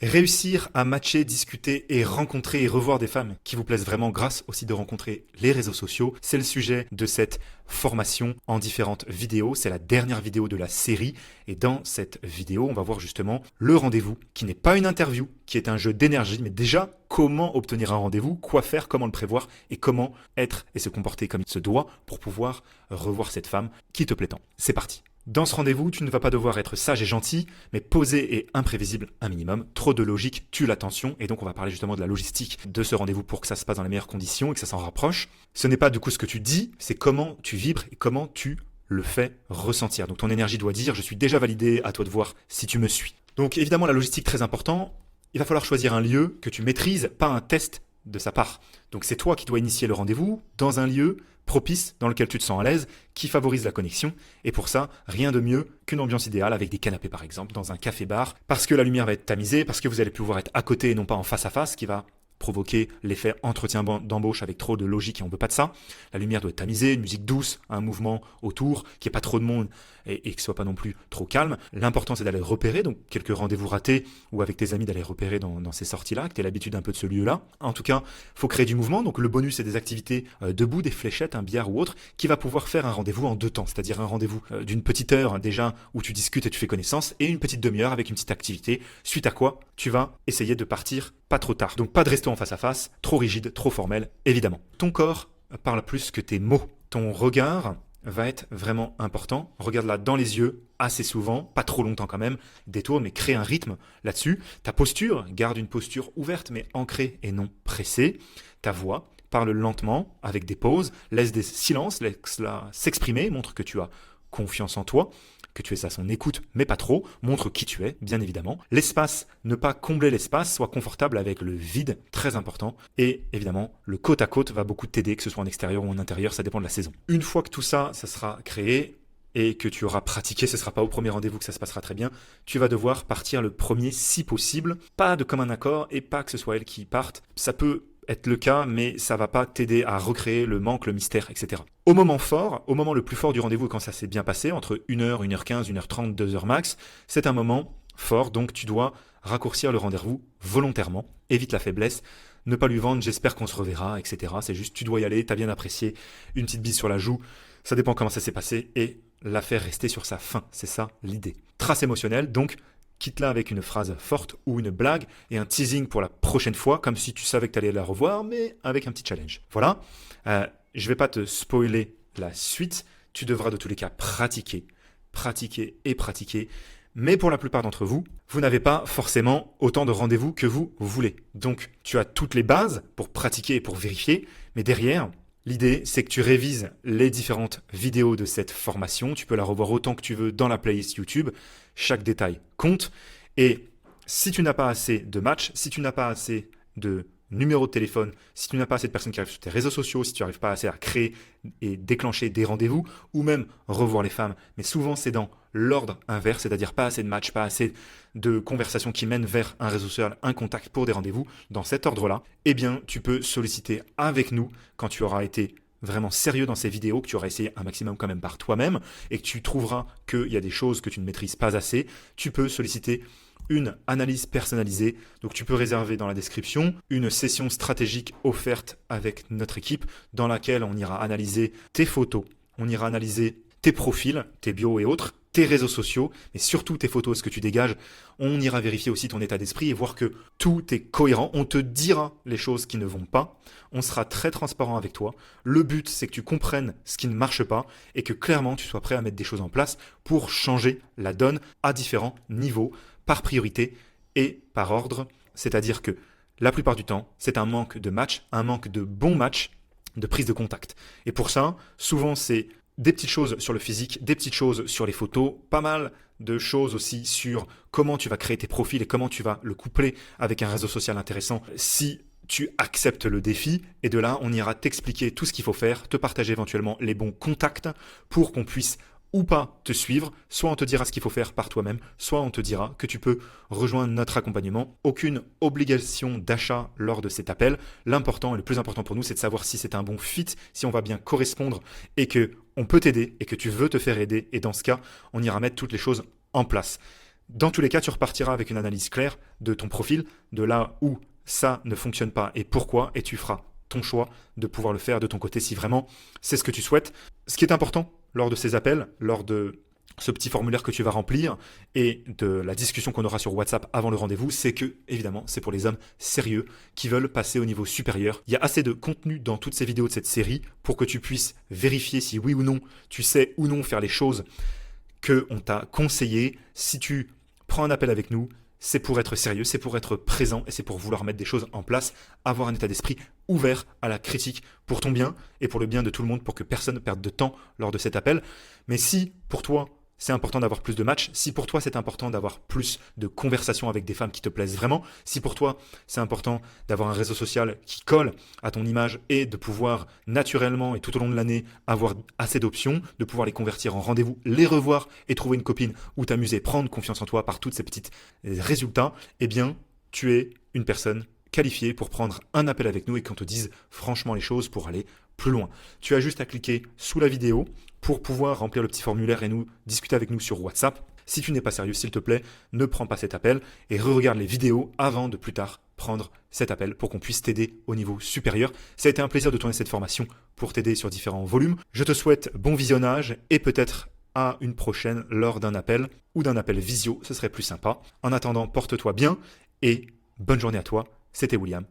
Réussir à matcher, discuter et rencontrer et revoir des femmes qui vous plaisent vraiment grâce aussi de rencontrer les réseaux sociaux, c'est le sujet de cette formation en différentes vidéos. C'est la dernière vidéo de la série et dans cette vidéo, on va voir justement le rendez-vous qui n'est pas une interview, qui est un jeu d'énergie, mais déjà comment obtenir un rendez-vous, quoi faire, comment le prévoir et comment être et se comporter comme il se doit pour pouvoir revoir cette femme qui te plaît tant. C'est parti. Dans ce rendez-vous, tu ne vas pas devoir être sage et gentil, mais posé et imprévisible un minimum. Trop de logique tue l'attention, et donc on va parler justement de la logistique de ce rendez-vous pour que ça se passe dans les meilleures conditions et que ça s'en rapproche. Ce n'est pas du coup ce que tu dis, c'est comment tu vibres et comment tu le fais ressentir. Donc ton énergie doit dire, je suis déjà validé, à toi de voir si tu me suis. Donc évidemment la logistique très important, il va falloir choisir un lieu que tu maîtrises, pas un test de sa part. Donc c'est toi qui dois initier le rendez-vous dans un lieu propice, dans lequel tu te sens à l'aise, qui favorise la connexion. Et pour ça, rien de mieux qu'une ambiance idéale avec des canapés par exemple, dans un café-bar, parce que la lumière va être tamisée, parce que vous allez pouvoir être à côté et non pas en face à face, ce qui va provoquer l'effet entretien d'embauche avec trop de logique et on veut pas de ça. La lumière doit être tamisée, une musique douce, un mouvement autour, qu'il n'y ait pas trop de monde et que ce soit pas non plus trop calme. L'important c'est d'aller repérer, donc quelques rendez-vous ratés ou avec tes amis d'aller repérer dans ces sorties-là, que tu aies l'habitude un peu de ce lieu-là. En tout cas, faut créer du mouvement, donc le bonus c'est des activités debout, des fléchettes, un billard ou autre, qui va pouvoir faire un rendez-vous en 2 temps, c'est-à-dire un rendez-vous d'une petite heure déjà où tu discutes et tu fais connaissance et une petite demi-heure avec une petite activité, suite à quoi tu vas essayer de partir pas trop tard. Donc pas de resto en face à face, trop rigide, trop formel, évidemment. Ton corps parle plus que tes mots. Ton regard va être vraiment important. Regarde-la dans les yeux assez souvent, pas trop longtemps quand même, détourne mais crée un rythme là-dessus. Ta posture, garde une posture ouverte mais ancrée et non pressée. Ta voix, parle lentement avec des pauses, laisse des silences, laisse-la s'exprimer, montre que tu as confiance en toi, que tu es à son écoute, mais pas trop, montre qui tu es, bien évidemment. L'espace, ne pas combler l'espace, sois confortable avec le vide, très important. Et évidemment, le côte à côte va beaucoup t'aider, que ce soit en extérieur ou en intérieur, ça dépend de la saison. Une fois que tout ça, ça sera créé, et que tu auras pratiqué, ce ne sera pas au premier rendez-vous que ça se passera très bien, tu vas devoir partir le premier si possible, pas de commun accord et pas que ce soit elle qui parte. Ça peut être le cas, mais ça va pas t'aider à recréer le manque, le mystère, etc. Au moment fort, au moment le plus fort du rendez-vous, quand ça s'est bien passé, entre 1h, 1h15, 1h30, 2h max, c'est un moment fort, donc tu dois raccourcir le rendez-vous volontairement, évite la faiblesse, ne pas lui vendre, j'espère qu'on se reverra, etc. C'est juste, tu dois y aller, t'as bien apprécié, une petite bise sur la joue, ça dépend comment ça s'est passé, et la faire rester sur sa fin, c'est ça l'idée. Trace émotionnelle, donc quitte-la avec une phrase forte ou une blague et un teasing pour la prochaine fois, comme si tu savais que tu allais la revoir, mais avec un petit challenge. Voilà, je ne vais pas te spoiler la suite, tu devras de tous les cas pratiquer, pratiquer et pratiquer, mais pour la plupart d'entre vous, vous n'avez pas forcément autant de rendez-vous que vous voulez. Donc, tu as toutes les bases pour pratiquer et pour vérifier, mais derrière, l'idée, c'est que tu révises les différentes vidéos de cette formation. Tu peux la revoir autant que tu veux dans la playlist YouTube. Chaque détail compte. Et si tu n'as pas assez de matchs, si tu n'as pas assez de numéros de téléphone, si tu n'as pas assez de personnes qui arrivent sur tes réseaux sociaux, si tu n'arrives pas assez à créer et déclencher des rendez-vous, ou même revoir les femmes, mais souvent c'est dans l'ordre inverse, c'est-à-dire pas assez de matchs, pas assez de conversations qui mènent vers un réseau social, un contact pour des rendez-vous, dans cet ordre-là, eh bien tu peux solliciter avec nous quand tu auras été vraiment sérieux dans ces vidéos, que tu auras essayé un maximum quand même par toi-même, et que tu trouveras qu'il y a des choses que tu ne maîtrises pas assez, tu peux solliciter une analyse personnalisée. Donc tu peux réserver dans la description une session stratégique offerte avec notre équipe dans laquelle on ira analyser tes photos, on ira analyser tes profils, tes bios et autres, tes réseaux sociaux, mais surtout tes photos, ce que tu dégages. On ira vérifier aussi ton état d'esprit et voir que tout est cohérent. On te dira les choses qui ne vont pas. On sera très transparent avec toi. Le but, c'est que tu comprennes ce qui ne marche pas et que clairement, tu sois prêt à mettre des choses en place pour changer la donne à différents niveaux, par priorité et par ordre. C'est-à-dire que la plupart du temps, c'est un manque de match, un manque de bons matchs, de prise de contact. Et pour ça, souvent, c'est des petites choses sur le physique, des petites choses sur les photos, pas mal de choses aussi sur comment tu vas créer tes profils et comment tu vas le coupler avec un réseau social intéressant si tu acceptes le défi. Et de là, on ira t'expliquer tout ce qu'il faut faire, te partager éventuellement les bons contacts pour qu'on puisse ou pas te suivre, soit on te dira ce qu'il faut faire par toi-même, soit on te dira que tu peux rejoindre notre accompagnement. Aucune obligation d'achat lors de cet appel. L'important et le plus important pour nous, c'est de savoir si c'est un bon fit, si on va bien correspondre et que on peut t'aider et que tu veux te faire aider. Et dans ce cas, on ira mettre toutes les choses en place. Dans tous les cas, tu repartiras avec une analyse claire de ton profil, de là où ça ne fonctionne pas et pourquoi, et tu feras ton choix de pouvoir le faire de ton côté si vraiment c'est ce que tu souhaites. Ce qui est important lors de ces appels, lors de ce petit formulaire que tu vas remplir et de la discussion qu'on aura sur WhatsApp avant le rendez-vous, c'est que, évidemment, c'est pour les hommes sérieux qui veulent passer au niveau supérieur. Il y a assez de contenu dans toutes ces vidéos de cette série pour que tu puisses vérifier si oui ou non tu sais ou non faire les choses qu'on t'a conseillées. Si tu prends un appel avec nous, c'est pour être sérieux, c'est pour être présent et c'est pour vouloir mettre des choses en place, avoir un état d'esprit ouvert à la critique pour ton bien et pour le bien de tout le monde, pour que personne ne perde de temps lors de cet appel. Mais si pour toi, c'est important d'avoir plus de matchs, si pour toi c'est important d'avoir plus de conversations avec des femmes qui te plaisent vraiment, si pour toi c'est important d'avoir un réseau social qui colle à ton image et de pouvoir naturellement et tout au long de l'année avoir assez d'options, de pouvoir les convertir en rendez-vous, les revoir et trouver une copine ou t'amuser, prendre confiance en toi par toutes ces petites résultats, eh bien tu es une personne qualifiée pour prendre un appel avec nous et qu'on te dise franchement les choses pour aller plus loin. Tu as juste à cliquer sous la vidéo pour pouvoir remplir le petit formulaire et nous discuter avec nous sur WhatsApp. Si tu n'es pas sérieux, s'il te plaît, ne prends pas cet appel et re-regarde les vidéos avant de plus tard prendre cet appel pour qu'on puisse t'aider au niveau supérieur. Ça a été un plaisir de tourner cette formation pour t'aider sur différents volumes. Je te souhaite bon visionnage et peut-être à une prochaine lors d'un appel ou d'un appel visio, ce serait plus sympa. En attendant, porte-toi bien et bonne journée à toi. C'était William.